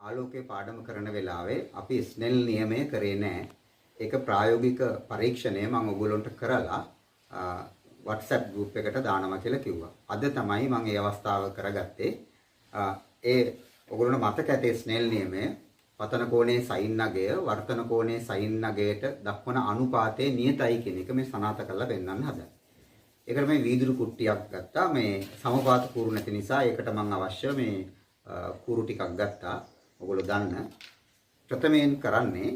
ආලෝකයේ පාඩම කරන වෙලාවේ අපි ස්නෙල් නියමය කරේ නැහැ. ඒක ප්‍රායෝගික පරීක්ෂණය මම ඔයගොල්ලන්ට කරලා WhatsApp group එකට දානවා කියලා කිව්වා. අද තමයි මම මේ අවස්ථාව කරගත්තේ. ඒ ඔයගොල්ලන්ට මතක ඇතේ ස්නෙල් නියමය පතන කෝණයේ සයින් නගය වර්තන කෝණයේ සයින් නගයට දක්වන අනුපාතයේ නියතයි කියන එක මේ සනාථ කරලා පෙන්වන්න හදා. ඒකට මේ වීදුරු කුට්ටියක් ගත්තා. මේ සමපාත කූරු නැති නිසා ඒකට මම අවශ්‍ය මේ කූරු ටිකක් ගත්තා. ඔයගොල්ලෝ දන්න ප්‍රථමයෙන් කරන්නේ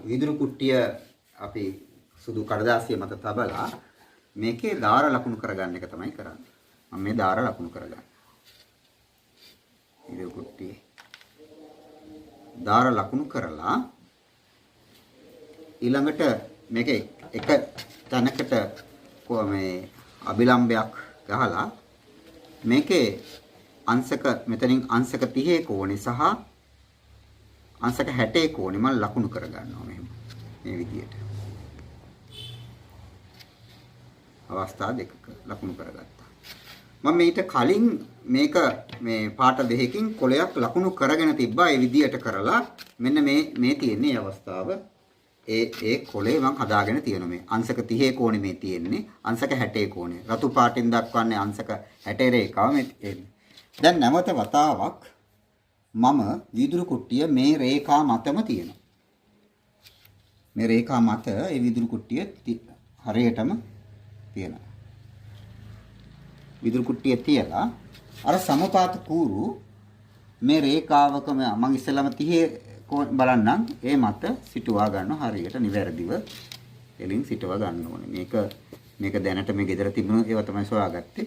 වීදුරු කුට්ටිය අපි සුදු කඩදාසිය මත තබලා මේකේ දාර ලකුණු කරගන්න එක තමයි කරන්නේ. මම මේ දාර ලකුණු කරගන්න. වීදුරු කුට්ටියේ දාර ලකුණු කරලා ඊළඟට මේකේ එක තැනකට මේ අභිලම්බයක් ගහලා මේකේ අංශක මෙතනින් අංශක 30 කෝණේ සහ අංශක 60 කෝණේ මම ලකුණු කර ගන්නවා මෙහෙම මේ විදියට අවස්ථා දෙකක ලකුණු කරගත්තා. මම ඊට කලින් මේක මේ පාට දෙකකින් කොලයක් ලකුණු කරගෙන තිබ්බා. ඒ විදියට කරලා මෙන්න මේ තියෙන්නේ අවස්ථාව. ඒ කොලේ මම හදාගෙන තියෙනවා මේ අංශක 30 කෝණේ මේ තියෙන්නේ අංශක 60 කෝණේ. රතු පාටින් දක්වන්නේ අංශක 60 රේඛාව මේ තියෙන්නේ. දැන් නැවත වතාවක් මම වීදුරු කුට්ටිය මේ රේඛා මතම තියෙනවා. මේ රේඛා මත ඒ වීදුරු කුට්ටිය හරියටම තියෙනවා. වීදුරු කුට්ටිය තියලා අර සමපාත කූරු මේ රේඛාවක මම ඉස්සෙල්ලාම 30 බලන්නම් ඒ මත සිටුවා ගන්න හරියට නිවැරදිව එලින් සිටවා ගන්න ඕනේ. මේක දැනට මේ ගෙදර තිබුණු ඒවා තමයි සොයාගත්තේ.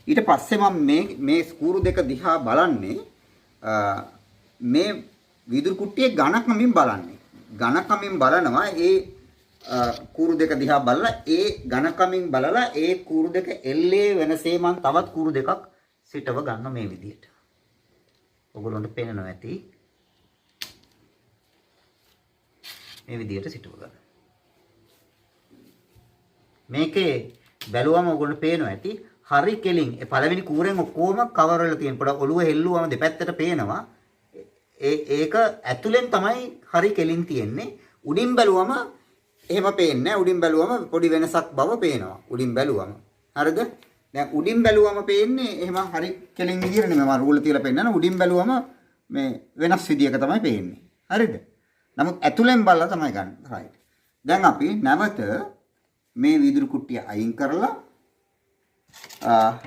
ඊට පස්සේ මම මේ ස්කූරු දෙක දිහා බලන්නේ මේ වීදුරු කුට්ටියේ ඝනකමින් බලන්නේ. ඝනකමින් බලනවා ඒ කූරු දෙක දිහා බලලා ඒ ඝනකමින් බලලා ඒ කූරු දෙක එල්ලේ වෙනසේ මම තවත් කූරු දෙකක් සිටව ගන්න මේ විදියට. ඔයගොල්ලන්ට පේනනවා ඇති. මේ විදියට සිටව ගන්න. මේකේ බැලුවම ඔයගොල්ලන්ට පේනවා ඇති. හරි කෙලින් ඒ පළවෙනි කූරෙන් ඔක්කොම කවර් වෙලා තියෙන. පොඩ ඔළුව හෙල්ලුවම දෙපැත්තට පේනවා. ඒක ඇතුලෙන් තමයි හරි කෙලින් තියෙන්නේ. උඩින් බැලුවම එහෙම පේන්නේ නැහැ. උඩින් බැලුවම පොඩි වෙනසක් බව පේනවා. උඩින් බැලුවම. හරිද? දැන් උඩින් බැලුවම පේන්නේ එහෙම හරි කෙලින් විදියට නෙමෙයි. මම රූල තියලා පෙන්නන. උඩින් බැලුවම මේ වෙනස් විදියක තමයි පේන්නේ. හරිද? නමුත් ඇතුලෙන් බලලා තමයි ගන්න. right. දැන් අපි නැවත මේ වීදුරු කුට්ටිය අයින් කරලා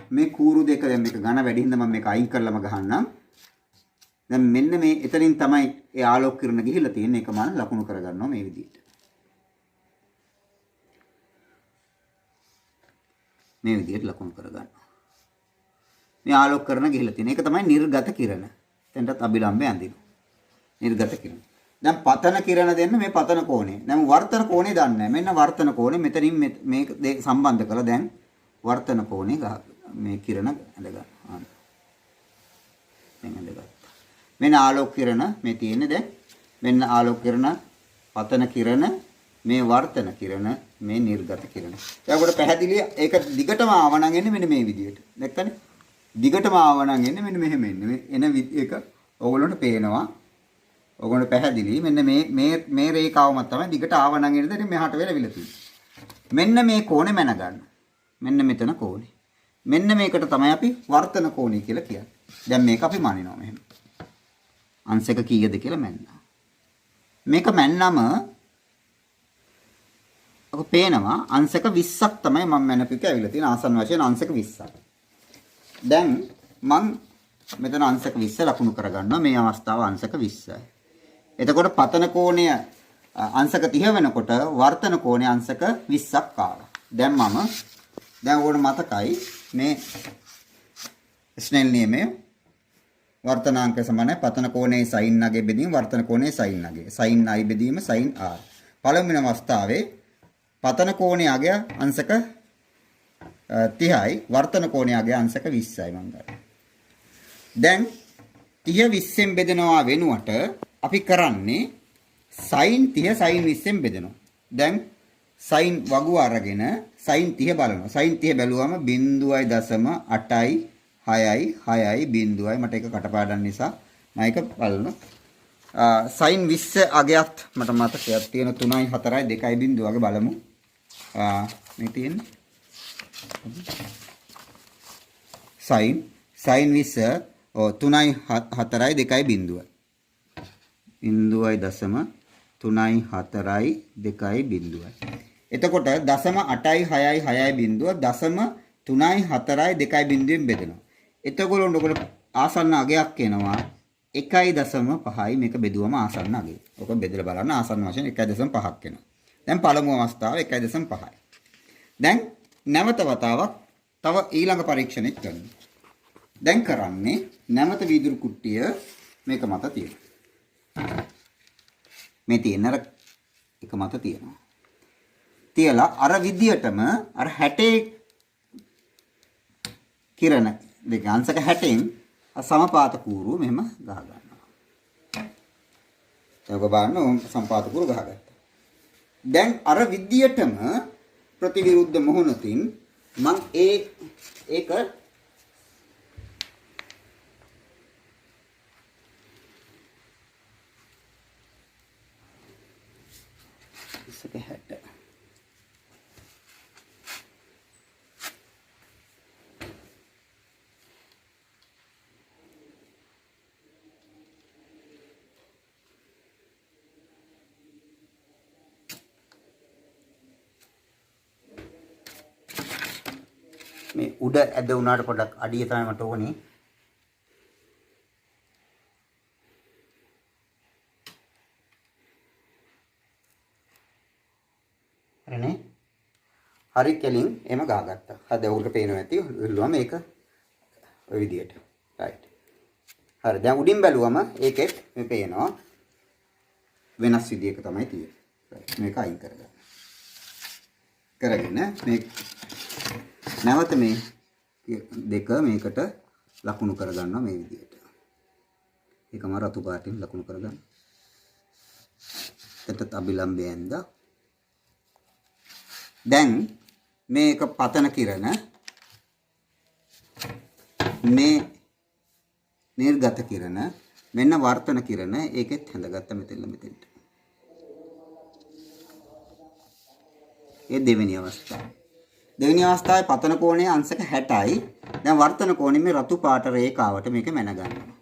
මේ කූරු දෙක දැන් මේක ඝන වැඩි හින්දා මම මේක අයින් කරලාම ගහන්නම්. දැන් මෙන්න මේ එතනින් තමයි ඒ ආලෝක කිරණ ගිහිල්ලා තියෙන්නේ. ඒක මම ලකුණු කරගන්නවා මේ විදිහට. මේ විදිහට ලකුණු කරගන්නවා. මේ ආලෝක කිරණ ගිහිල්ලා තියෙන. ඒක තමයි නිර්ගත කිරණ. එතනටත් අභිලම්බය අඳිනවා. නිර්ගත කිරණ. දැන් පතන කිරණ දෙන්න මේ පතන කෝණය. දැන් වර්තන කෝණය දන්නේ නැහැ. මෙන්න වර්තන කෝණය මෙතනින් මේක සම්බන්ධ කරලා දැන් වර්තන කෝණේ මේ කිරණ ඇඳ ගන්න. දැන් ඇඳගත්තා. මෙන්න ආලෝක කිරණ මේ තියෙන්නේ දැන්. මෙන්න ආලෝක කිරණ, පතන කිරණ, මේ වර්තන කිරණ, මේ නිර්ගත කිරණ. දැන් ඔකට පැහැදිලි ඒක දිගටම ආවනම් එන්නේ මෙන්න මේ විදියට. දැක්කනේ? දිගටම ආවනම් එන්නේ මෙන්න මෙහෙම එන්නේ. මේ එන එක ඕගොල්ලන්ට පේනවා. ඕගොල්ලන්ට පැහැදිලි. මෙන්න මේ රේඛාවම තමයි දිගට ආවනම් එන්නේ. දැන් මෙහාට වෙලවිලා තියෙන්නේ. මෙන්න මේ කෝණේ මැන ගන්න. මෙන්න මෙතන කෝණේ. මෙන්න මේකට තමයි අපි වර්තන කෝණය කියලා කියන්නේ. දැන් මේක අපි මනිනවා මෙහෙම. අංශක කීයද කියලා මැන්නා. මේක මැන්නම ඔක පේනවා අංශක 20ක් තමයි මම මැනපිට ඇවිල්ලා තියෙන ආසන්න වශයෙන් අංශක 20ක්. දැන් මම මෙතන අංශක 20 ලකුණු කරගන්නවා. මේ අවස්ථාව අංශක 20යි. එතකොට පතන කෝණය අංශක 30 වෙනකොට වර්තන කෝණය අංශක 20ක් ආවා. දැන් ඕන මතකයි මේ ස්නෙල් නියමය වර්තනාංක සමානයි පතන කෝණයේ sin නගය බෙදීම වර්තන කෝණයේ sin නගය. sin i බෙදීම sin r. පළවෙනි අවස්ථාවේ පතන කෝණයේ අගය අංශක 30යි වර්තන කෝණයේ අගය අංශක 20යි මම ගන්නවා. දැන් 30 20ෙන් බෙදනවා වෙනුවට අපි කරන්නේ sin 30 sin 20ෙන් බෙදනවා. දැන් sin වගුව අරගෙන sin 30 බලනවා. sin 30 බැලුවම 0.8යි 6යි 6යි 0යි මට ඒක කටපාඩම් නිසා මම ඒක බලනවා. sin 20 අගයත් මට මතකයක් තියෙන 3යි 4යි 2යි බිඳුව වගේ බලමු. මේ තියෙන්නේ sin 20 3යි 4යි 2යි බිඳුව. බිඳුවයි දශම 3යි 4යි 2යි බිඳුවයි. එතකොට දශම 8යි 6යි 6යි බිඳුව දශම 3යි 4යි 2යි බිඳුවෙන් බෙදෙනවා. එතකොට ඔකට ආසන්න අගයක් එනවා 1.5යි මේක බෙදුවම ආසන්න අගය. ඔක බෙදලා බලන්න ආසන්න වශයෙන් 1.5ක් එනවා. දැන් පළමු අවස්ථාව 1.5යි. දැන් නැවත වතාවක් තව ඊළඟ පරීක්ෂණයක් කරනවා. දැන් කරන්නේ නැවත වීදුරු කුට්ටිය මේක මත තියෙනවා. මේ තියෙන අර එක මත තියෙනවා. තියලා අර විදියටම අර 60 කිරණ දෙක අංශක 60න් සමපාත කූරු මෙහෙම ගහ ගන්නවා. ඒක බලන්න සමපාත කූරු ගහගත්තා. දැන් අර විදියටම ප්‍රතිවිරුද්ධ මොහොනකින් මම ඒක ඉස්සක 60 මේ උඩ ඇද උනාට පොඩක් අඩිය තමයි මට ඕනේ. හරිනේ. හරි කෙලින් එම ගහගත්තා. හද උඩට පේනවා ඇති. උල්ලුවම මේක ඔය විදියට. රයිට්. හරි. දැන් උඩින් බැලුවම ඒකෙත් මේ පේනවා වෙනස් විදියක තමයි තියෙන්නේ. මේක අයින් කරගන්න. කරගෙන මේ නැවත මේ දෙක මේකට ලකුණු කරගන්නවා මේ විදිහට. ඒකම රතු පාටින් ලකුණු කරගන්න. එතත් අභිලම්බය ඇඳ. දැන් මේක පතන කිරණ මේ නිර්ගත කිරණ මෙන්න වර්තන කිරණ ඒකෙත් හැඳගත්ත මෙතෙන්ට. ඒ දෙවෙනි අවස්ථාව. දෙවෙනි අවස්ථාවේ පතන කෝණය අංශක 60යි. දැන් වර්තන කෝණය මේ රතු පාට රේඛාවට මේක මැන ගන්නවා.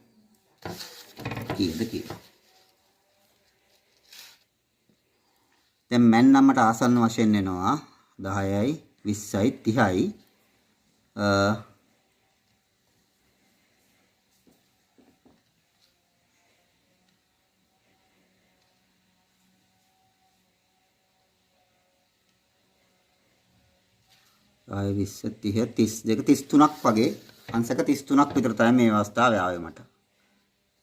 කීයද කියලා. දැන් මැන්නමට ආසන්න වශයෙන් එනවා 10යි 20යි 30යි. ආය 20 30 32 33ක් වගේ අංශක 33ක් විතර තමයි මේ අවස්ථාවේ ආවේ මට.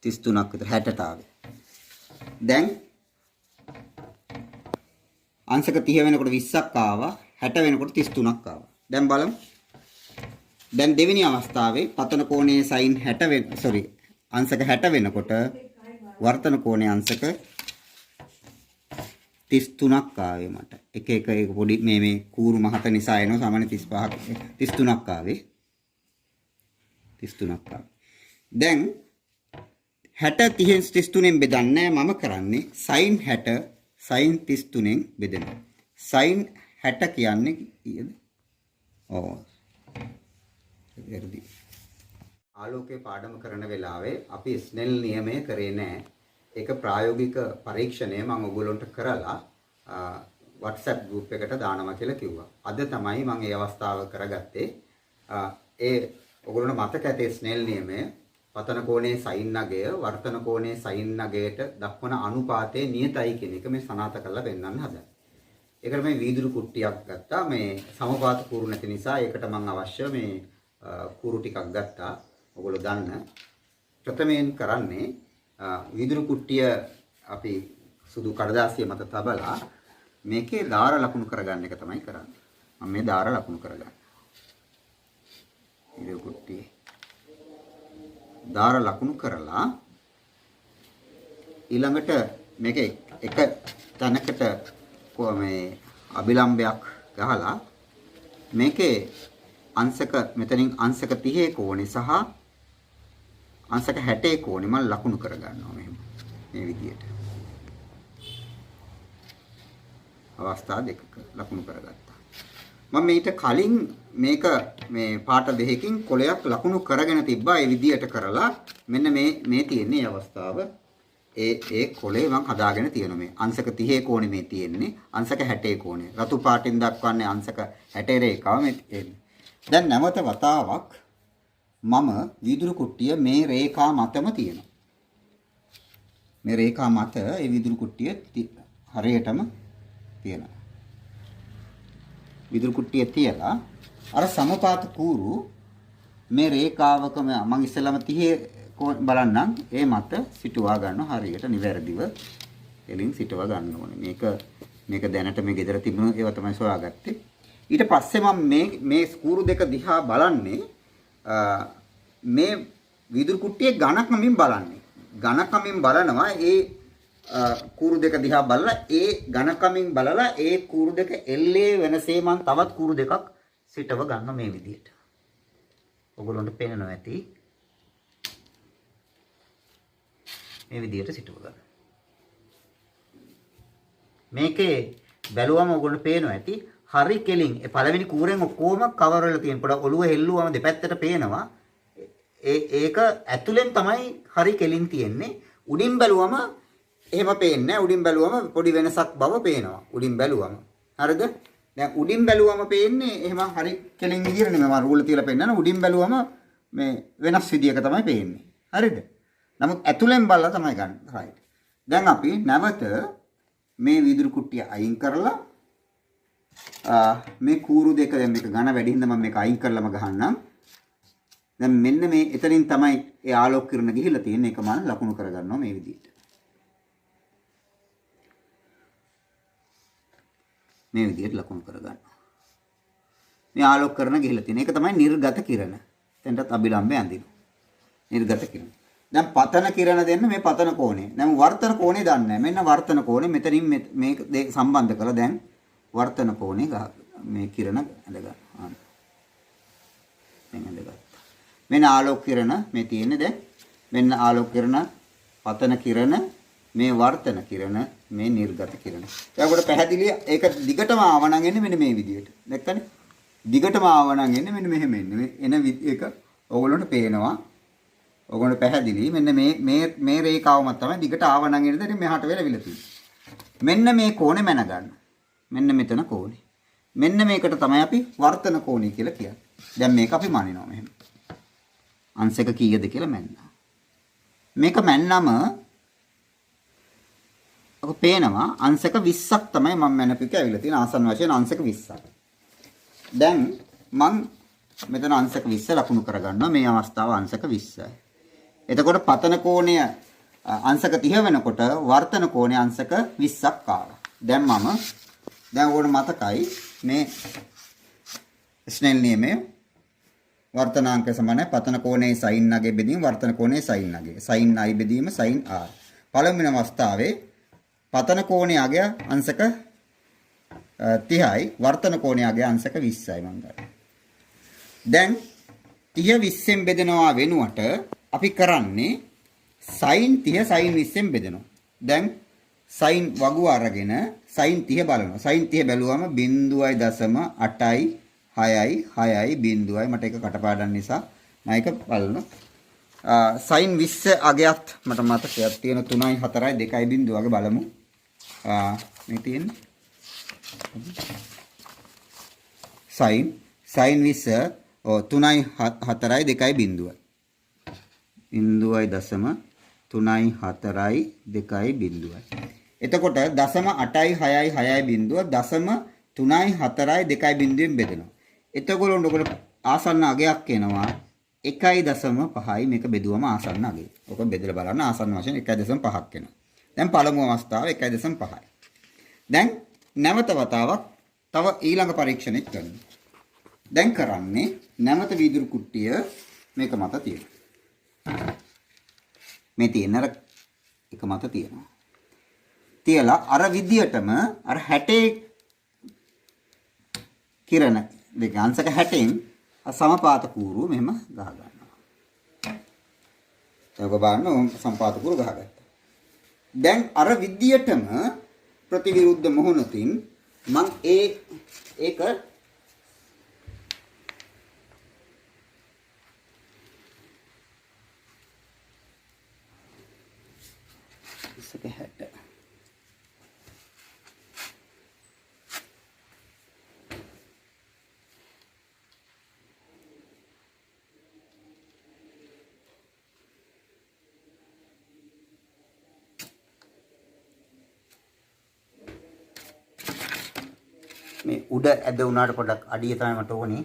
33ක් විතර 60ට ආවේ. දැන් අංශක 30 වෙනකොට 20ක් ආවා 60 වෙනකොට 33ක් ආවා. දැන් බලමු. දැන් දෙවෙනි අවස්ථාවේ පතන කෝණයේ sin 60 අංශක 60 වෙනකොට වර්තන කෝණයේ අංශක 33ක් ආවේ මට. එක පොඩි මේ කූරු මහත නිසා එනවා සාමාන්‍ය 35ක් 33ක් ආවේ. 33ක් ආවේ. දැන් 60 30 33න් බෙදන්නේ මම කරන්නේ sin 60 sin 33න් බෙදෙනවා. sin 60 කියන්නේ කීයද? වැරදි. ආලෝකයේ පාඩම කරන වෙලාවේ අපි ස්නෙල් නියමය කරේ නැහැ. ඒක ප්‍රායෝගික පරීක්ෂණය මම ඔයගොල්ලන්ට කරලා WhatsApp group එකට දානවා කියලා කිව්වා. අද තමයි මම මේ අවස්ථාව කරගත්තේ. ඒ ඔයගොල්ලන්ට මතක ඇති ස්නෙල් නියමය පතන කෝණයේ sin නගය වර්තන කෝණයේ sin නගයට දක්වන අනුපාතය නියතයි කියන එක මේ සනාථ කරලා පෙන්නන්න හදා. ඒකට මේ වීදුරු කුට්ටියක් ගත්තා. මේ සමපාත කූරු නැති නිසා ඒකට මම අවශ්‍ය මේ කූරු ටිකක් ගත්තා. ඔයගොල්ලෝ දන්න. ප්‍රථමයෙන් කරන්නේ වීදුරු කුට්ටිය අපි සුදු කඩදාසිය මත තබලා මේකේ දාර ලකුණු කරගන්න එක තමයි කරන්නේ. මම මේ දාර ලකුණු කරගන්න. වීදුරු කුට්ටියේ දාර ලකුණු කරලා ඊළඟට මේක එක තැනකට මේ අභිලම්බයක් ගහලා මේකේ අංශක මෙතනින් අංශක 30 කෝණේ සහ අංශක 60 කෝණේ මම ලකුණු කර ගන්නවා මෙහෙම. මේ විදියට. අවස්ථා දෙකක ලකුණු කරගත්තා. මම ඊට කලින් මේක මේ පාට දෙකකින් කොලයක් ලකුණු කරගෙන තිබ්බා. ඒ විදියට කරලා මෙන්න මේ තියෙන්නේ අවස්ථාව. ඒ කොලේ මම හදාගෙන තියෙනවා මේ. අංශක 30 කෝණේ මේ තියෙන්නේ. අංශක 60 කෝණේ. රතු පාටින් දක්වන්නේ අංශක 60 රේඛාව මේ තියෙන්නේ. දැන් නැවත වතාවක් මම විදුරු කුට්ටිය මේ රේඛා මතම තියෙනවා. මේ රේඛා මත ඒ විදුරු කුට්ටිය හරියටම තියෙනවා. විදුරු කුට්ටිය තියලා අර සමපාත කූරු මේ රේඛාවක මම ඉස්සෙල්ලාම 30 බලන්නම් ඒ මත සිටුවා ගන්න හරියට නිවැරදිව එලින් සිටවා ගන්න ඕනේ. මේක දැනට මේ ගෙදර තිබුණු ඒවා තමයි සොයාගත්තේ. ඊට පස්සේ මම මේ ස්කූරු දෙක දිහා බලන්නේ මේ විදුරු කුට්ටියේ ඝනකමින් බලන්නේ. ඝනකමින් බලනවා ඒ කූරු දෙක දිහා බලලා ඒ ඝනකමින් බලලා ඒ කූරු දෙක එල්ලේ වෙනසේ මම තවත් කූරු දෙකක් සිටව ගන්න මේ විදිහට. ඔයගොල්ලන්ට පේනවා ඇති. මේ විදිහට සිටව ගන්න. මේකේ බැලුවම ඔයගොල්ලන්ට පේනවා ඇති. හරි කෙලින් ඒ පළවෙනි කූරෙන් ඔක්කොම කවර් වෙලා තියෙන. පොඩ ඔළුව හෙල්ලුවම දෙපැත්තට පේනවා. ඒක ඇතුලෙන් තමයි හරි කෙලින් තියෙන්නේ. උඩින් බැලුවම එහෙම පේන්නේ නැහැ. උඩින් බැලුවම පොඩි වෙනසක් බව පේනවා. උඩින් බැලුවම. හරිද? දැන් උඩින් බැලුවම පේන්නේ එහෙම හරි කෙලින් විදියට නෙමෙයි. මම රූල තියලා පෙන්නන උඩින් බැලුවම මේ වෙනස් විදියක තමයි පේන්නේ. හරිද? නමුත් ඇතුලෙන් බලලා තමයි ගන්න. right. දැන් අපි නැවත මේ විදුරු කුට්ටිය අයින් කරලා මේ කූරු දෙක දැන් මේක ඝන වැඩි හින්දා මම මේක අයින් කරලාම ගහන්නම්. දැන් මෙන්න මේ එතනින් තමයි ඒ ආලෝක කිරණ ගිහිල්ලා තියෙන්නේ. ඒක මම ලකුණු කරගන්නවා මේ විදිහට. මේ විදිහට ලකුණු කරගන්නවා. මේ ආලෝක කිරණ ගිහිල්ලා තියෙන. ඒක තමයි නිර්ගත කිරණ. එතනටත් අභිලම්බය අඳිනවා. නිර්ගත කිරණ. දැන් පතන කිරණ දෙන්න මේ පතන කෝණය. දැන් වර්තන කෝණය දන්නේ නැහැ. මෙන්න වර්තන කෝණය මෙතනින් මේක සම්බන්ධ කරලා දැන් වර්තන කෝණය මේ කිරණ ඇඳ ගන්නවා. දැන් ඇඳගත්තා. මෙන්න ආලෝක කිරණ මේ තියෙන්නේ දැන්. මෙන්න ආලෝක කිරණ, පතන කිරණ, මේ වර්තන කිරණ, මේ නිර්ගත කිරණ. එතකොට පැහැදිලි ඒක දිගටම ආවනම් එන්නේ මෙන්න මේ විදිහට. දැක්කනේ? දිගටම ආවනම් එන්නේ මෙන්න මෙහෙම එන්නේ. එන එක ඕගොල්ලන්ට පේනවා. ඕගොල්ලන්ට පැහැදිලි. මෙන්න මේ රේඛාවම තමයි දිගට ආවනම් එන්නේ. දැන් මෙහාට වෙලවිලා තියෙන්නේ. මෙන්න මේ කෝණය මැන ගන්න. මෙන්න මෙතන කෝණය. මෙන්න මේකට තමයි අපි වර්තන කෝණය කියලා කියන්නේ. දැන් මේක අපි මනිනවා මෙහෙම. අංශක කීයද කියලා මැන්නා. මේක මැන්නම ඔක පේනවා අංශක 20ක් තමයි මම මැනපිට ඇවිල්ලා තියෙන ආසන්න වශයෙන් අංශක 20ක්. දැන් මම මෙතන අංශක 20 ලකුණු කරගන්නවා. මේ අවස්ථාව අංශක 20යි. එතකොට පතන කෝණය අංශක 30 වෙනකොට වර්තන කෝණය අංශක 20ක් ආවා. දැන් ඕන මතකයි මේ ස්නෙල් නියමය වර්තනාංක සමානයි පතන කෝණයේ sin අගේ බෙදීම වර්තන කෝණයේ sin අගේ. sin i බෙදීම sin r. පළවෙනි අවස්ථාවේ පතන කෝණයේ අගය අංශක 30යි වර්තන කෝණයේ අගය අංශක 20යි මම ගන්නවා. දැන් 30 20ෙන් බෙදනවා වෙනුවට අපි කරන්නේ sin 30 sin 20ෙන් බෙදනවා. දැන් sin වගුව අරගෙන sin 30 බලනවා. sin 30 බැලුවම 0.8යි 6යි 6යි 0යි මට ඒක කටපාඩම් නිසා මම ඒක බලනවා. sin 20 අගයත් මට මතකයක් තියෙන 3යි 4යි 2යි 0 වගේ බලමු. මේ තියෙන්නේ sin 20 3යි 4යි 2යි 0යි. 0.3යි 4යි 2යි 0යි. එතකොට 0.8යි 6යි 6යි 0 0.3යි 4යි 2යි 0ෙන් බෙදෙනවා. එතකොට ඔයගොල්ලෝ ආසන්න අගයක් එනවා 1.5යි මේක බෙදුවම ආසන්න අගය. ඔක බෙදලා බලන්න ආසන්න වශයෙන් 1.5ක් එනවා. දැන් පළමු අවස්ථාව 1.5යි. දැන් නැවත වතාවක් තව ඊළඟ පරීක්ෂණයක් කරනවා. දැන් කරන්නේ නැවත වීදුරු කුට්ටිය මේක මත තියෙනවා. මේ තියෙන අර එක මත තියෙනවා. තියලා අර විදියටම අර 60 කිරණ දෙක අංශක 60න් සමපාත කූරු මෙහෙම ගහ ගන්නවා. ඒක බලන්න සමපාත කූරු ගහගත්තා. දැන් අර විදියටම ප්‍රතිවිරුද්ධ මොහොනකින් මම ඒක ඉස්සක 60 මේ උඩ ඇද වුණාට පොඩක් අඩිය තමයි මට ඕනේ.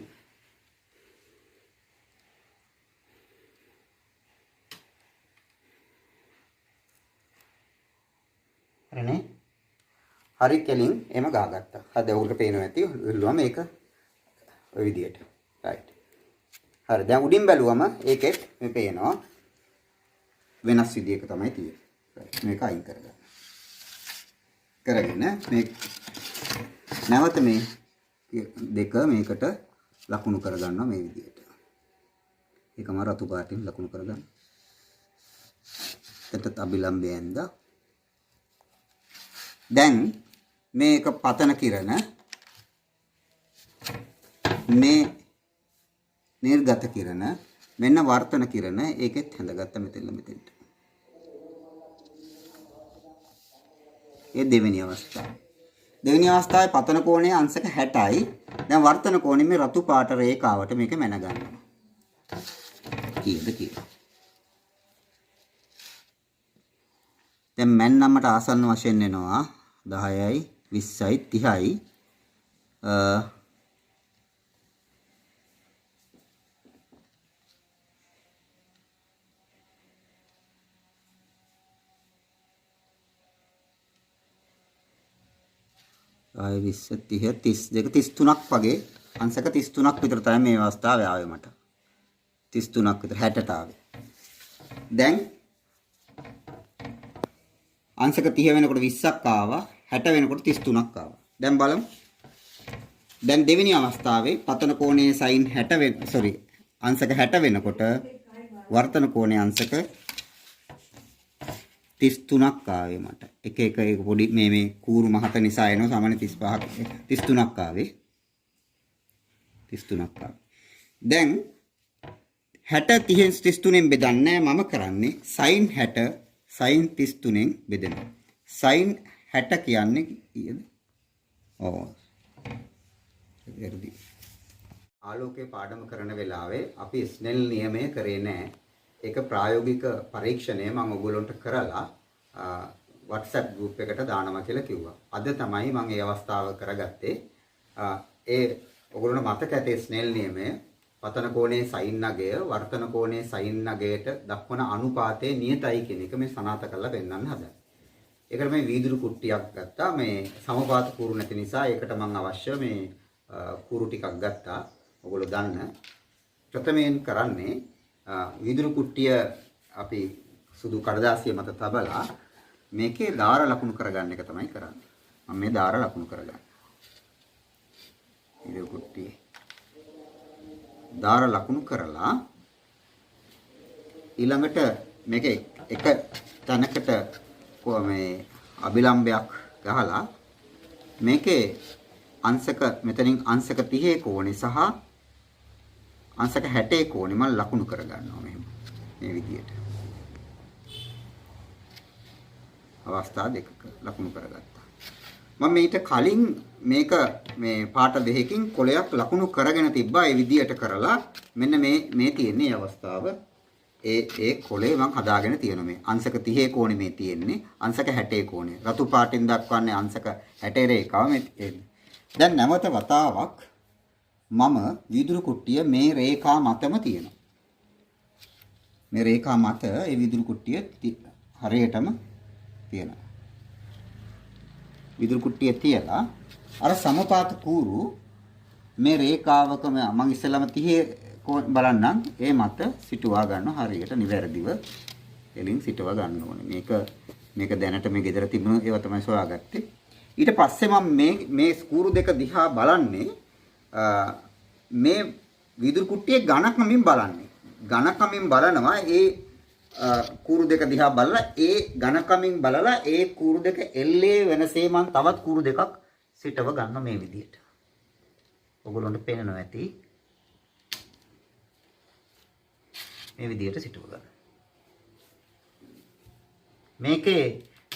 හරිනේ. හරි කෙලින් එම ගහගත්තා. හරි දැන් උඩට පේනවා ඇති. උල්ලුවම මේක ඔය විදියට. රයිට්. හරි දැන් උඩින් බැලුවම ඒකෙත් මේ පේනවා වෙනස් විදියක තමයි තියෙන්නේ. මේක අයින් කරගන්න. කරගෙන මේ නැවත මේ දෙක මේකට ලකුණු කරගන්නවා මේ විදියට. ඒකම රතු පාටින් ලකුණු කරගන්න. එතට අභිලම්බය ඇඳා. දැන් මේක පතන කිරණ මේ නිර්ගත කිරණ මෙන්න වර්තන කිරණ ඒකෙත් හැඳගත්ත මෙතෙන්ට. ඒ දෙවෙනි අවස්ථාව. දෙවෙනි අවස්ථාවේ පතන කෝණයේ අංශක 60යි. දැන් වර්තන කෝණය මේ රතු පාට රේඛාවට මේක මැන ගන්නවා. කීයද කියලා. දැන් මැන්නමට ආසන්න වශයෙන් එනවා 10යි 20යි 30යි ආය 20 30 32 33ක් වගේ අංශක 33ක් විතර තමයි මේ අවස්ථාවේ ආවේ මට 33ක් විතර 60ට ආවේ. දැන් අංශක 30 වෙනකොට 20ක් ආවා 60 වෙනකොට 33ක් ආවා. දැන් බලමු. දැන් දෙවෙනි අවස්ථාවේ පතන කෝණයේ sin 60 අංශක 60 වෙනකොට වර්තන කෝණයේ අංශක 33ක් ආවේ මට. එක පොඩි මේ කූරු මහත නිසා එනවා සාමාන්‍ය 35ක් 33ක් ආවේ. 33ක් ආවේ. දැන් 60 30 33න් බෙදන්නේ මම කරන්නේ sin 60 sin 33න් බෙදෙනවා. sin 60 කියන්නේ කීයද? වැරදි. ආලෝකයේ පාඩම කරන වෙලාවේ අපි ස්නෙල් නියමය කරේ නැහැ. ඒක ප්‍රායෝගික පරීක්ෂණය මම ඔයගොල්ලන්ට කරලා WhatsApp group එකට දානවා කියලා කිව්වා. අද තමයි මම මේ අවස්ථාව කරගත්තේ. ඒ ඔයගොල්ලන්ට මතක ඇතේ ස්නෙල් නියමය පතන කෝණයේ sin නගය වර්තන කෝණයේ sin නගයට දක්වන අනුපාතයේ නියතයි කියන එක මේ සනාථ කරලා පෙන්නන්න හදා. ඒකට මේ වීදුරු කුට්ටියක් ගත්තා. මේ සමපාත කූරු නැති නිසා ඒකට මම අවශ්‍ය මේ කූරු ටිකක් ගත්තා. ඔයගොල්ලෝ දන්න. ප්‍රථමයෙන් කරන්නේ වීදුරු කුට්ටිය අපි සුදු කඩදාසිය මත තබලා මේකේ දාර ලකුණු කරගන්න එක තමයි කරන්නේ. මම මේ දාර ලකුණු කරගන්න. වීදුරු කුට්ටියේ දාර ලකුණු කරලා ඊළඟට මේක එක තැනකට මේ අභිලම්බයක් ගහලා මේකේ අංශක මෙතනින් අංශක 30 කෝණේ සහ අංශක 60 කෝණේ මම ලකුණු කරගන්නවා මෙහෙම මේ විදියට අවස්ථා දෙකක ලකුණු කරගත්තා. මම ඊට කලින් මේක මේ පාට දෙකකින් කොලයක් ලකුණු කරගෙන තිබ්බා. ඒ විදියට කරලා මෙන්න මේ තියෙන්නේ අවස්ථාව. ඒ කොලේ මම හදාගෙන තියෙනවා මේ අංශක 30 කෝණේ මේ තියෙන්නේ අංශක 60 කෝණේ. රතු පාටින් දක්වන්නේ අංශක 60 රේඛාව මේ තියෙන්නේ. දැන් නැවත වතාවක් මම වීදුරු කුට්ටිය මේ රේඛා මතම තියෙනවා. මේ රේඛා මත ඒ වීදුරු කුට්ටිය හරියටම තියෙනවා. විදුරු කුට්ටිය තියලා අර සමපාත කූරු මේ රේඛාවක මම ඉස්සෙල්ලාම 30 බලන්නම් ඒ මත සිටුවා ගන්නවා හරියට නිවැරදිව එලින් සිටුවා ගන්න ඕනේ. මේක දැනට මේ ගෙදර තිබුණු ඒවා තමයි සොයාගත්තේ. ඊට පස්සේ මම මේ කූරු දෙක දිහා බලන්නේ මේ විදුරු කුට්ටියේ ඝනකමින් බලන්නේ. ඝනකමින් බලනවා කූරු දෙක දිහා බලලා ඒ ඝනකමින් බලලා ඒ කූරු දෙක එල්ලේ වෙනසේ මම තවත් කූරු දෙකක් සිටව ගන්න මේ විදිහට. ඔයගොල්ලන්ට පේනනවා ඇති. මේ විදිහට සිටව ගන්න. මේකේ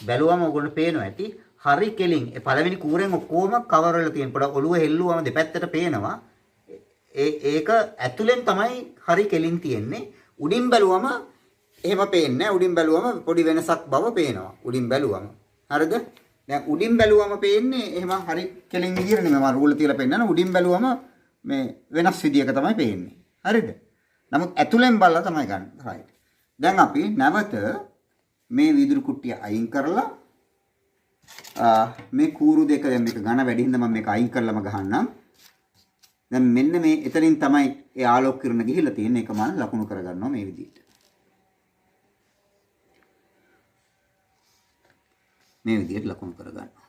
බැලුවම ඔයගොල්ලන්ට පේනවා ඇති. හරි කෙලින් ඒ පළවෙනි කූරෙන් ඔක්කොම කවර් වෙලා තියෙන. පොඩ ඔළුව හෙල්ලුවම දෙපැත්තට පේනවා. ඒක ඇතුලෙන් තමයි හරි කෙලින් තියෙන්නේ. උඩින් බැලුවම එහෙම පේන්නේ නැහැ. උඩින් බැලුවම පොඩි වෙනසක් බව පේනවා. උඩින් බැලුවම. හරිද? දැන් උඩින් බැලුවම පේන්නේ එහෙම හරි කෙලින් විදියට නෙමෙයි. මම රූල තියලා පෙන්නන. උඩින් බැලුවම මේ වෙනස් විදියක තමයි පේන්නේ. හරිද? නමුත් ඇතුලෙන් බලලා තමයි ගන්න. right. දැන් අපි නැවත මේ වීදුරු කුට්ටිය අයින් කරලා මේ කූරු දෙක දැන් මේක ඝන වැඩි හින්දා මම මේක අයින් කරලාම ගහන්නම්. දැන් මෙන්න මේ එතනින් තමයි ඒ ආලෝක කිරණ ගිහිල්ලා තියෙන්නේ. ඒක මම ලකුණු කරගන්නවා මේ විදිහට. මේ විදිහට ලකුණු කරගන්නවා.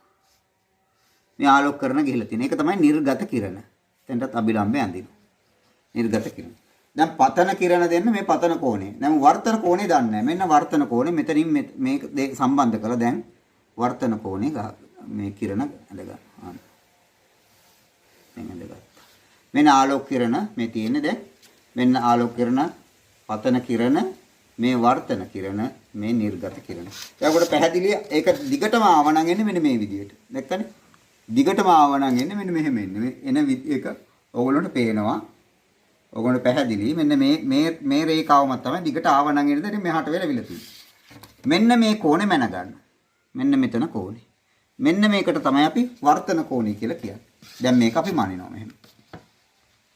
මේ ආලෝක කිරණ ගිහිල්ලා තියෙන. ඒක තමයි නිර්ගත කිරණ. එතනටත් අභිලම්බය අඳිනවා. නිර්ගත කිරණ. දැන් පතන කිරණ දෙන්න මේ පතන කෝණය. දැන් වර්තන කෝණය දන්නේ නැහැ. මෙන්න වර්තන කෝණය මෙතනින් මේක සම්බන්ධ කරලා දැන් වර්තන කෝණය මේ කිරණ ඇඳ ගන්නවා. මෙන්න ආලෝක කිරණ මේ තියෙන්නේ දැන්. මෙන්න ආලෝක කිරණ, පතන කිරණ, මේ වර්තන කිරණ, මේ නිර්ගත කිරණ. එතකොට පැහැදිලි ඒක දිගටම ආවනම් එන්නේ මෙන්න මේ විදිහට. දැක්කනේ? දිගටම ආවනම් එන්නේ මෙන්න මෙහෙම එන්නේ. මේ එන එක ඕගොල්ලන්ට පේනවා. ඕගොල්ලන්ට පැහැදිලි. මෙන්න මේ රේඛාවම තමයි දිගට ආවනම් එන්නේ. දැන් මෙහාට වෙලවිලා තියෙන්නේ. මෙන්න මේ කෝණය මැන ගන්න. මෙන්න මෙතන කෝණය. මෙන්න මේකට තමයි අපි වර්තන කෝණය කියලා කියන්නේ. දැන් මේක අපි මනිනවා මෙහෙම.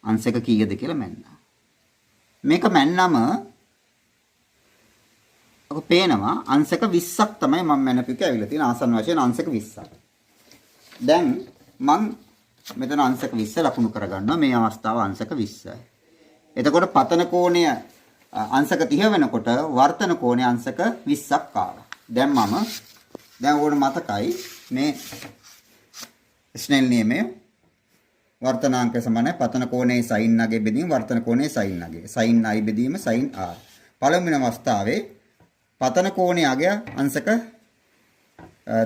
අංශක කීයද කියලා මැන්නා. මේක මැන්නම ඔක පේනවා අංශක 20ක් තමයි මම මැනපිට ඇවිල්ලා තියෙන ආසන්න වශයෙන් අංශක 20ක්. දැන් මම මෙතන අංශක 20 ලකුණු කරගන්නවා. මේ අවස්ථාව අංශක 20යි. එතකොට පතන කෝණය අංශක 30 වෙනකොට වර්තන කෝණය අංශක 20ක් ආවා. දැන් ඕන මතකයි මේ ස්නෙල් නියමයේ වර්තනාංක සමානයි පතන කෝණයේ sin අගේ බෙදීම වර්තන කෝණයේ sin අගේ. sin i බෙදීම sin r. පළවෙනි අවස්ථාවේ පතන කෝණයේ අගය අංශක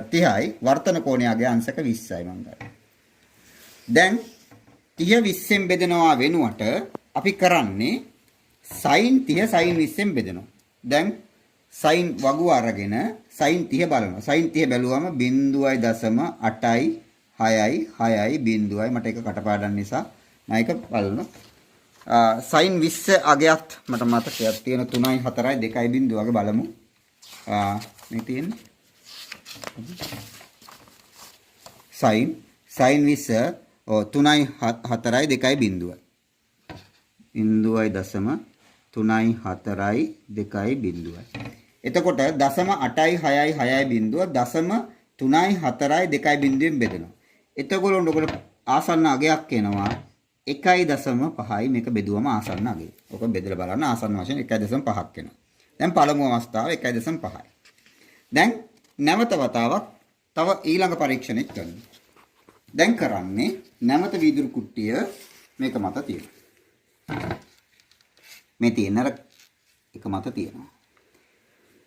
30යි වර්තන කෝණයේ අගය අංශක 20යි මම ගන්නවා. දැන් 30 20ෙන් බෙදනවා වෙනුවට අපි කරන්නේ sin 30 sin 20ෙන් බෙදනවා. දැන් sin වගුව අරගෙන sin 30 බලනවා. sin 30 බැලුවම 0.8යි 6යි 6යි 0යි මට ඒක කටපාඩම් නිසා මම ඒක බලනවා. sin 20 අගයත් මට මතකයක් තියෙන 3යි 4යි 2යි 0 වගේ බලමු. මේ තියෙන්නේ sin 20 3යි 4යි 2යි 0යි. 0.3යි 4යි 2යි 0යි. එතකොට 0.8යි 6යි 6යි 0 0.3යි 4යි 2යි 0ෙන් බෙදෙනවා. එතකොට ඔකට ආසන්න අගයක් එනවා 1.5යි මේක බෙදුවම ආසන්න අගය. ඔක බෙදලා බලන්න ආසන්න වශයෙන් 1.5ක් එනවා. දැන් පළමු අවස්ථාව 1.5යි. දැන් නැවත වතාවක් තව ඊළඟ පරීක්ෂණෙත් කරනවා. දැන් කරන්නේ නැවත වීදුරු කුට්ටිය මේක මත තියෙනවා. මේ තියෙන අර එක මත තියෙනවා.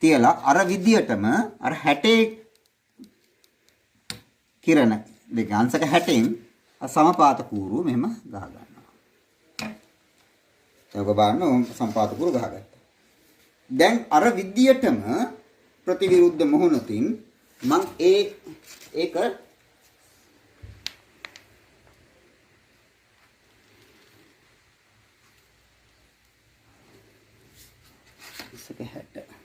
තියලා අර විදියටම අර 60 කිරණ දෙක අංශක 60න් සමපාත කූරු මෙහෙම ගහ ගන්නවා. ඒක බලන්න සමපාත කූරු ගහගත්තා. දැන් අර විදියටම ප්‍රතිවිරුද්ධ මොහොනකින් මම ඒක ඉස්සක 60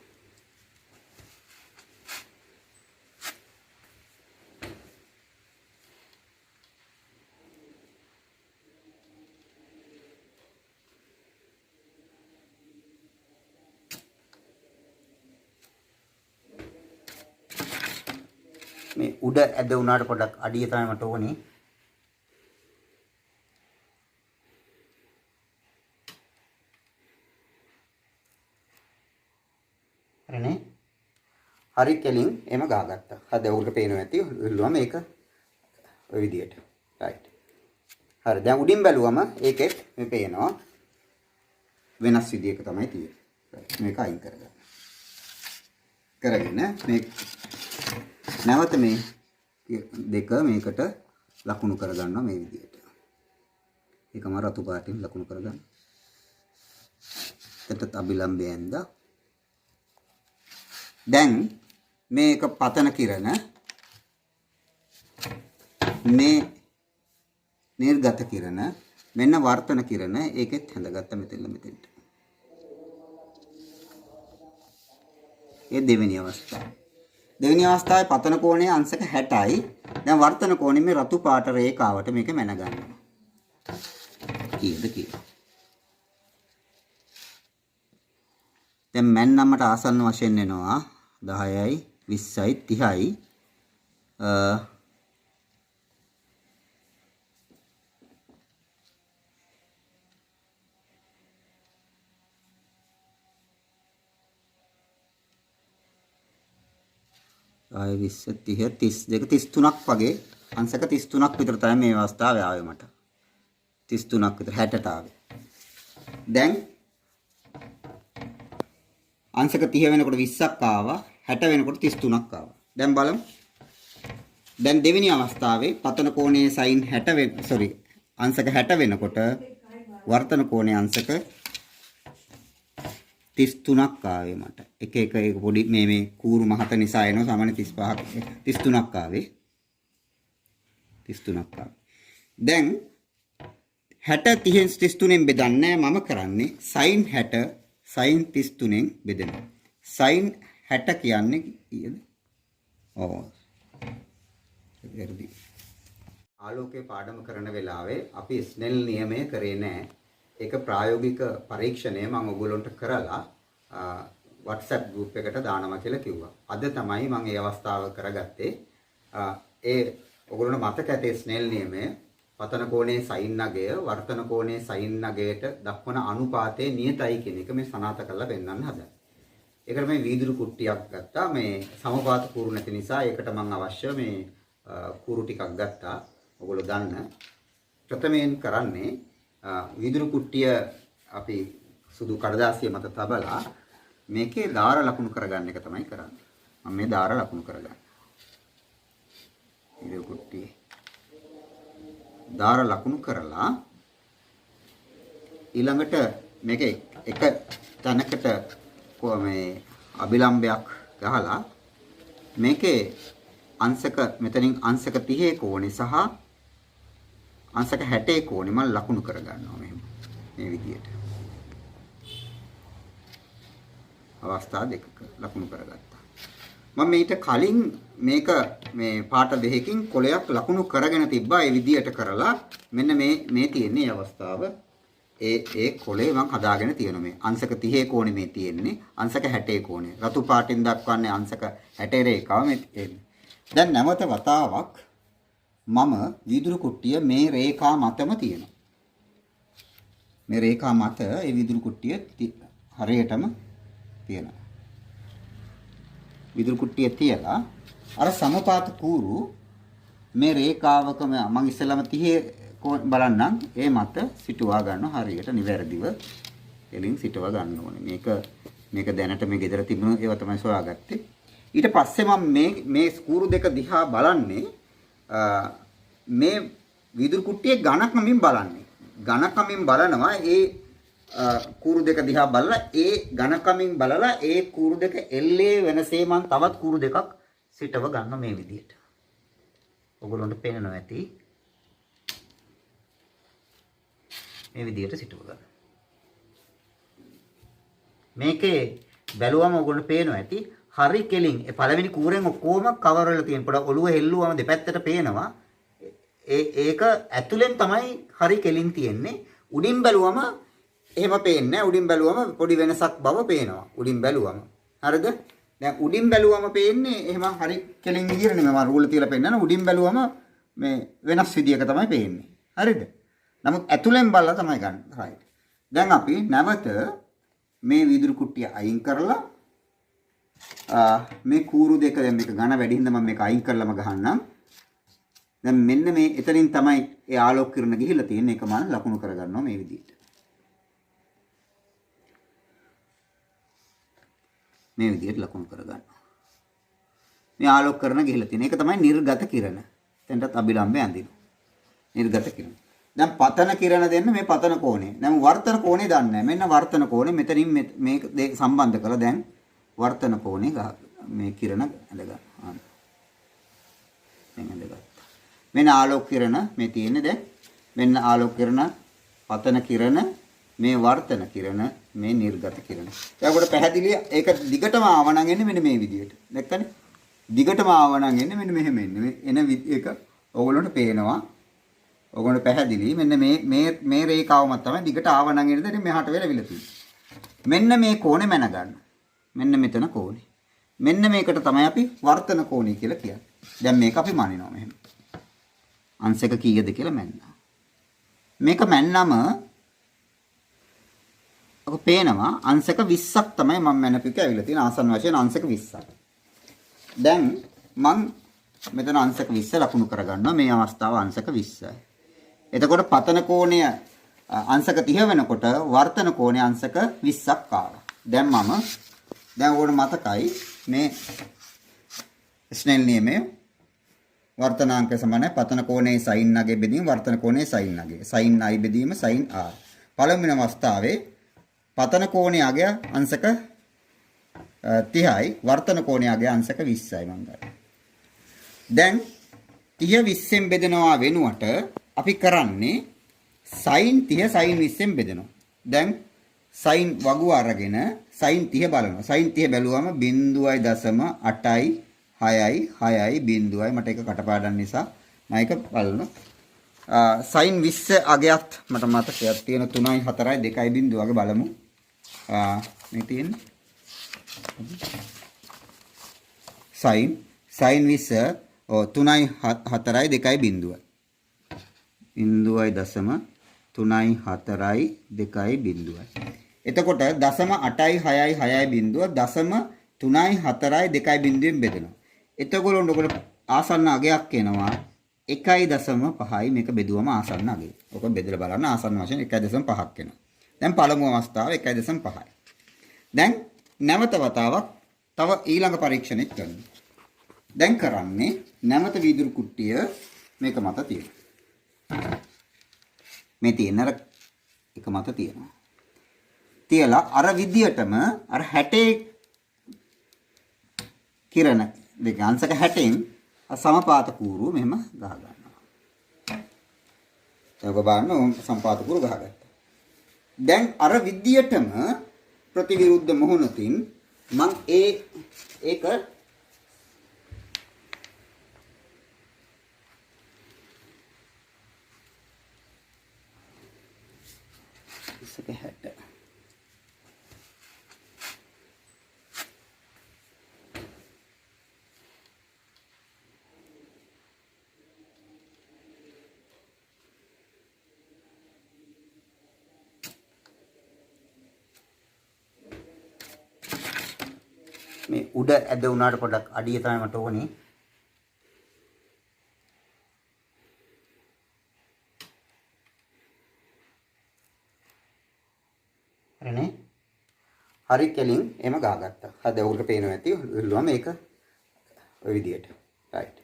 මේ උඩ ඇද උනාට පොඩක් අඩිය තමයි මට ඕනේ. හරිනේ. හරි කෙලින් එම ගහගත්තා. හරි ඔයගොල්ලෝ පේනවා ඇති. ඉල්ලුවම මේක ඔය විදියට. රයිට්. හරි දැන් උඩින් බැලුවම ඒකෙත් මේ පේනවා වෙනස් විදියක තමයි තියෙන්නේ. මේක අයින් කරගන්න. කරගෙන මේ නැවත මේ දෙක මේකට ලකුණු කරගන්නවා මේ විදිහට. ඒකම රතු පාටින් ලකුණු කරගන්න. එතට අභිලම්බය ඇඳා. දැන් මේක පතන කිරණ මේ නිර්ගත කිරණ මෙන්න වර්තන කිරණ ඒකෙත් හැඳගත්ත මෙතෙන්ට. ඒ දෙවෙනි අවස්ථාව. දෙවෙනි අවස්ථාවේ පතන කෝණය අංශක 60යි. දැන් වර්තන කෝණය මේ රතු පාට රේඛාවට මේක මැන ගන්නවා. කීයද කියලා. දැන් මැන්නමට ආසන්න වශයෙන් එනවා 10යි 20යි 30යි ආය 20 30 32 33ක් වගේ අංශක 33ක් විතර තමයි මේ අවස්ථාවේ ආවේ මට 33ක් විතර 60ට ආවේ. දැන් අංශක 30 වෙනකොට 20ක් ආවා 60 වෙනකොට 33ක් ආවා. දැන් බලමු. දැන් දෙවෙනි අවස්ථාවේ පතන කෝණයේ sin 60 අංශක 60 වෙනකොට වර්තන කෝණයේ අංශක 33ක් ආවේ මට. එක පොඩි මේ කූරු මහත නිසා එනවා සාමාන්‍ය 35ක් 33ක් ආවේ. 33ක් ආවේ. දැන් 60 30 33න් බෙදන්නේ මම කරන්නේ sin 60 sin 33න් බෙදෙනවා. sin 60 කියන්නේ කීයද? ඔව්. හරි. ආලෝකයේ පාඩම කරන වෙලාවේ අපි ස්නෙල් නියමය කරේ නැහැ. ඒක ප්‍රායෝගික පරීක්ෂණය මම ඔයගොල්ලන්ට කරලා WhatsApp group එකට දානවා කියලා කිව්වා. අද තමයි මම මේ අවස්ථාව කරගත්තේ. ඒ ඔයගොල්ලන්ට මතක ඇතේ ස්නෙල් නියමය පතන කෝණයේ sin නගය වර්තන කෝණයේ sin නගයට දක්වන අනුපාතයේ නියතයි කියන එක මේ සනාථ කරලා පෙන්වන්න හදා. ඒකට මේ වීදුරු කුට්ටියක් ගත්තා. මේ සමපාත කූරු නැති නිසා ඒකට මම අවශ්‍ය මේ කූරු ටිකක් ගත්තා. ඔයගොල්ලෝ ගන්න. ප්‍රථමයෙන් කරන්නේ වීදුරු කුට්ටිය අපි සුදු කඩදාසිය මත තබලා මේකේ දාර ලකුණු කරගන්න එක තමයි කරන්නේ. මම මේ දාර ලකුණු කරගන්න. වීදුරු කුට්ටියේ දාර ලකුණු කරලා ඊළඟට මේක එක තැනකට මේ අභිලම්බයක් ගහලා මේකේ අංශක මෙතනින් අංශක 30 කෝණේ සහ අංශක 60 කෝණේ මම ලකුණු කරගන්නවා මෙහෙම මේ විදියට අවස්ථා දෙකක ලකුණු කරගත්තා. මම ඊට කලින් මේක මේ පාට දෙකකින් කොලයක් ලකුණු කරගෙන තිබ්බා. ඒ විදියට කරලා මෙන්න මේ තියෙන්නේ අවස්ථාව. ඒ කොලේ මම හදාගෙන තියෙනවා මේ අංශක 30 කෝණේ මේ තියෙන්නේ අංශක 60 කෝණේ. රතු පාටින් දක්වන්නේ අංශක 60 රේඛාව මේ තියෙන්නේ. දැන් නැවත වතාවක් මම වීදුරු කුට්ටිය මේ රේඛා මතම තියෙනවා. මේ රේඛා මත ඒ වීදුරු කුට්ටිය හරියටම තියෙනවා. විදුරු කුට්ටිය තියලා අර සමපාත කූරු මේ රේඛාවක මම ඉස්සෙල්ලාම 30 බලන්නම් ඒ මත සිටුවා ගන්න හරියට නිවැරදිව එලින් සිටවා ගන්න ඕනේ. මේක දැනට මේ ගෙදර තිබුණු ඒවා තමයි සොයාගත්තේ. ඊට පස්සේ මම මේ කූරු දෙක දිහා බලන්නේ මේ විදුරු කුට්ටියේ ඝනකමින් බලන්නේ. ඝනකමින් බලනවා ඒ කූරු දෙක දිහා බලලා ඒ ඝනකමින් බලලා ඒ කූරු දෙක එල්ලේ වෙනසේ මම තවත් කූරු දෙකක් සිටව ගන්න මේ විදියට. ඔයගොල්ලන්ට පේනනවා ඇති. මේ විදියට සිටව ගන්න. මේකේ බැලුවම ඔයගොල්ලන්ට පේනවා ඇති. හරි කෙලින් ඒ පළවෙනි කූරෙන් ඔක්කොම කවර් වෙලා තියෙන. පොඩ ඔළුව හෙල්ලුවම දෙපැත්තට පේනවා. ඒක ඇතුලෙන් තමයි හරි කෙලින් තියෙන්නේ. උඩින් බැලුවම එහෙම පේන්නේ නැහැ. උඩින් බැලුවම පොඩි වෙනසක් බව පේනවා. උඩින් බැලුවම. හරිද? දැන් උඩින් බැලුවම පේන්නේ එහෙම හරි කෙලින් විදියට නෙමෙයි. මම රූල තියලා පෙන්නන උඩින් බැලුවම මේ වෙනස් විදියක තමයි පේන්නේ. හරිද? නමුත් ඇතුලෙන් බලලා තමයි ගන්න. right. දැන් අපි නැවත මේ වීදුරු කුට්ටිය අයින් කරලා මේ කූරු දෙක දැන් මේක ඝන වැඩි හින්දා මම මේක අයින් කරලාම ගහන්නම්. දැන් මෙන්න මේ එතනින් තමයි ඒ ආලෝක කිරණ ගිහිල්ලා තියෙන්නේ. ඒක මම ලකුණු කරගන්නවා මේ විදිහට. මේ විදිහට ලකුණු කරගන්නවා. මේ ආලෝක කරන ගිහිලා තියෙන. ඒක තමයි නිර්ගත කිරණ. එතනටත් අභිලම්බය අඳිනවා. නිර්ගත කිරණ. දැන් පතන කිරණ දෙන්න මේ පතන කෝණය. දැන් වර්තන කෝණය දන්නේ නැහැ. මෙන්න වර්තන කෝණය මෙතනින් මේක සම්බන්ධ කරලා දැන් වර්තන කෝණය මේ කිරණ ඇඳ ගන්න. දැන් ඇඳගත්තා. මෙන්න ආලෝක කිරණ මේ තියෙන්නේ දැන්. මෙන්න ආලෝක කිරණ, පතන කිරණ, මේ වර්තන කිරණ, මේ නිර්ගත කිරණ. එතකොට පැහැදිලි ඒක දිගටම ආවනම් එන්නේ මෙන්න මේ විදිහට. දැක්කනේ? දිගටම ආවනම් එන්නේ මෙන්න මෙහෙම එන්නේ. එන එක ඕගොල්ලන්ට පේනවා. ඕගොල්ලන්ට පැහැදිලි. මෙන්න මේ රේඛාවම තමයි දිගට ආවනම් එන්නේ. දැන් මෙහාට වෙලවිලා තියෙන්නේ. මෙන්න මේ කෝණය මැන ගන්න. මෙන්න මෙතන කෝණය. මෙන්න මේකට තමයි අපි වර්තන කෝණය කියලා කියන්නේ. දැන් මේක අපි මනිනවා මෙහෙම. අංශක කීයද කියලා මැන්නා. මේක මැන්නම ඔක පේනවා අංශක 20ක් තමයි මම මැනපික ඇවිල්ලා තියෙන ආසන්න වශයෙන් අංශක 20ක්. දැන් මම මෙතන අංශක 20 ලකුණු කරගන්නවා. මේ අවස්ථාව අංශක 20යි. එතකොට පතන කෝණය අංශක 30 වෙනකොට වර්තන කෝණය අංශක 20ක් ආවා. දැන් ඕන මතකයි මේ ස්නෙල් නියමයේ වර්තනාංක සමානයි පතන කෝණයේ sin නගේ බෙදීම වර්තන කෝණයේ sin නගේ. sin i බෙදීම sin r. පළවෙනි අවස්ථාවේ පතන කෝණයේ අගය අංශක 30යි වර්තන කෝණයේ අගය අංශක 20යි මම ගන්නවා. දැන් 30 20ෙන් බෙදනවා වෙනුවට අපි කරන්නේ sin 30 sin 20ෙන් බෙදනවා. දැන් sin වගුව අරගෙන sin 30 බලනවා. sin 30 බැලුවම 0.8යි 6යි 6යි 0යි මට ඒක කටපාඩම් නිසා මම ඒක බලනවා. sin 20 අගයත් මට මතකයක් තියෙන 3යි 4යි 2යි 0 වගේ බලමු. මේ තියෙන්නේ sin 20 3යි 4යි 2යි 0යි. 0.3යි 4යි 2යි 0යි. එතකොට 0.8යි 6යි 6යි 0 0.3යි 4යි 2යි 0ෙන් බෙදෙනවා. එතකොට ඔයගොල්ලෝ ආසන්න අගයක් එනවා 1.5යි මේක බෙදුවම ආසන්න අගය. ඔක බෙදලා බලන්න ආසන්න වශයෙන් 1.5ක් එනවා. දැන් පළමු අවස්ථාව 1.5යි. දැන් නැවත වතාවක් තව ඊළඟ පරීක්ෂණයක් කරනවා. දැන් කරන්නේ නැවත වීදුරු කුට්ටිය මේක මත තියෙනවා. මේ තියෙන අර එක මත තියෙනවා. තියලා අර විදියටම අර 60 කිරණ දෙක අංශක 60න් සමපාත කූරු මෙහෙම ගහ ගන්නවා. ඒක බලන්න සමපාත කූරු ගහගත්තා. දැන් අර විදියටම ප්‍රතිවිරුද්ධ මොහොනකින් මම ඒක ඉස්සක 60 මේ උඩ ඇද උනාට පොඩක් අඩිය තමයි මට ඕනේ. හරිනේ. හරි කෙලින් එම ගහගත්තා. හද උඩට පේනවා ඇති. උල්ලුවම මේක ඔය විදියට. රයිට්.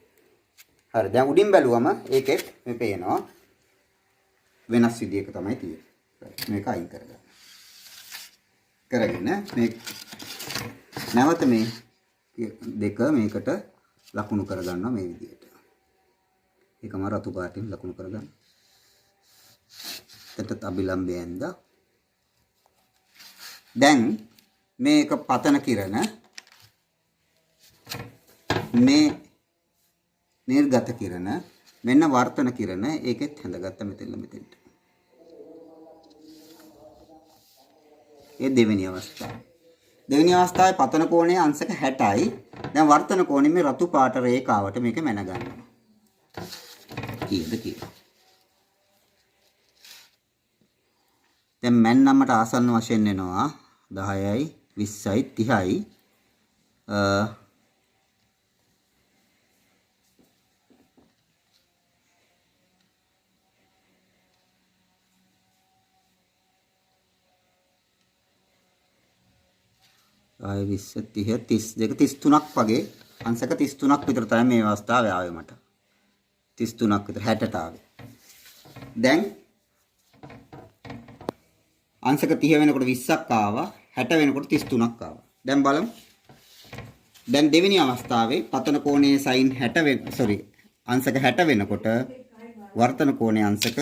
හරි. දැන් උඩින් බැලුවම ඒකෙත් මේ පේනවා වෙනස් විදියක තමයි තියෙන්නේ. මේක අයින් කරගන්න. කරගෙන මේ නැවත මේ දෙක මේකට ලකුණු කරගන්නවා මේ විදිහට. ඒකම රතු පාටින් ලකුණු කරගන්න. එතට අභිලම්බය ඇඳ. දැන් මේක පතන කිරණ මේ නිර්ගත කිරණ මෙන්න වර්තන කිරණ ඒකෙත් හැඳගත්ත මෙතෙන්ට. ඒ දෙවෙනි අවස්ථාව. දෙවෙනි අවස්ථාවේ පතන කෝණය අංශක 60යි. දැන් වර්තන කෝණය මේ රතු පාට රේඛාවට මේක මැන ගන්නවා. කීයද කියලා. දැන් මැන්නමට ආසන්න වශයෙන් එනවා 10යි 20යි 30යි ආය 20 30 32 33ක් වගේ අංශක 33ක් විතර තමයි මේ අවස්ථාවේ ආවේ මට. 33ක් විතර 60ට ආවේ. දැන් අංශක 30 වෙනකොට 20ක් ආවා. 60 වෙනකොට 33ක් ආවා. දැන් බලමු. දැන් දෙවෙනි අවස්ථාවේ පතන කෝණයේ sin 60 අංශක 60 වෙනකොට වර්තන කෝණයේ අංශක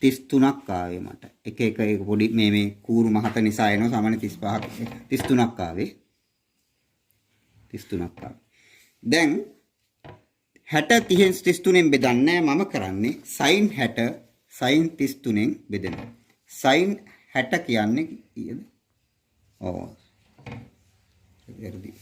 33ක් ආවේ මට. එක පොඩි මේ කූරු මහත නිසා එනවා සාමාන්‍ය 35ක් 33ක් ආවේ. 33ක් ආවේ. දැන් 60 30 33න් බෙදන්නේ මම කරන්නේ sin 60 sin 33න් බෙදෙනවා. sin 60 කියන්නේ කීයද? ඔව්. වැරදි.